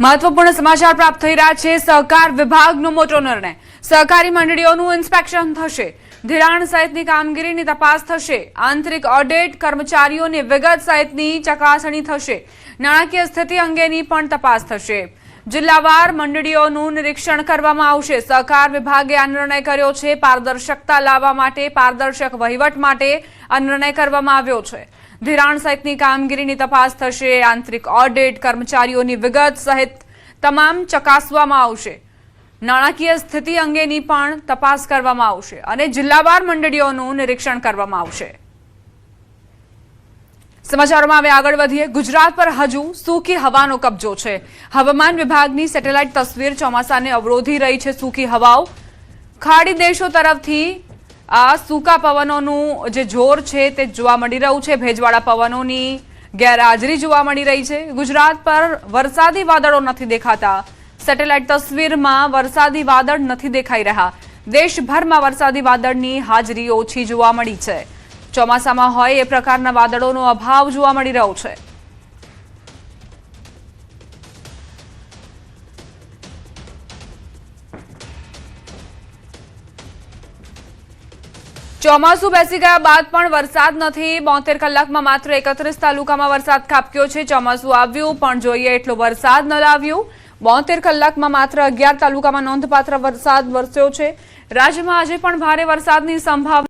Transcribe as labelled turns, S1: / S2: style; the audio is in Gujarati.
S1: મહત્વપૂર્ણ સમાચાર પ્રાપ્ત થઈ રહ્યા છે। સહકાર વિભાગનો મોટો નિર્ણય। સહકારી મંડળીઓનું ઇન્સ્પેક્શન થશે। ધિરાણ સહિતની કામગીરીની તપાસ થશે। આંતરિક ઓડિટ, કર્મચારીઓની વિગત સહિતની ચકાસણી થશે। નાણાકીય સ્થિતિ અંગેની પણ તપાસ થશે। જિલ્લાવાર મંડળીઓનું નિરીક્ષણ કરવામાં આવશે। સહકાર વિભાગે આ નિર્ણય કર્યો છે। પારદર્શકતા લાવવા માટે, પારદર્શક વહીવટ માટે આ નિર્ણય કરવામાં આવ્યો છે। ધિરાણ સહિતની કામગીરીની તપાસ થશે। આંતરિક ઓડિટ, કર્મચારીઓની વિગત સહિત તમામ ચકાસવામાં આવશે। નાણાકીય સ્થિતિ અંગેની પણ તપાસ કરવામાં આવશે અને જિલ્લાવાર મંડળીઓનું નિરીક્ષણ કરવામાં આવશે। સમાચારોમાં હવે આગળ વધીએ। ગુજરાત પર હજુ સૂકી હવાનો કબજો છે। હવામાન વિભાગની સેટેલાઇટ તસવીર ચોમાસાને અવરોધી રહી છે। સૂકી હવાઓ ખાડી દેશો તરફથી આ સૂકા પવનોનું જે જોર છે તે જોવા મળી રહ્યું છે। ભેજવાળા પવનોની ગેરહાજરી જોવા મળી રહી છે। ગુજરાત પર વરસાદી વાદળો નથી દેખાતા। સેટેલાઇટ તસવીરમાં વરસાદી વાદળ નથી દેખાઈ રહ્યા। દેશભરમાં વરસાદી વાદળની હાજરી ઓછી જોવા મળી છે। ચોમાસામાં હોય એ પ્રકારના વાદળોનો અભાવ જોવા મળી રહ્યો છે। ચોમાસુ બેસી ગયા બાદ પણ વરસાદ નથી। 72 કલાકમાં માત્ર 31 તાલુકામાં વરસાદ ખાબક્યો છે। ચોમાસુ આવ્યું પણ જોઈએ એટલો વરસાદ ન લાવ્યું। 72 કલાકમાં માત્ર 11 તાલુકામાં નોંધપાત્ર વરસાદ વરસ્યો છે। રાજ્યમાં આજે પણ ભારે વરસાદની સંભાવના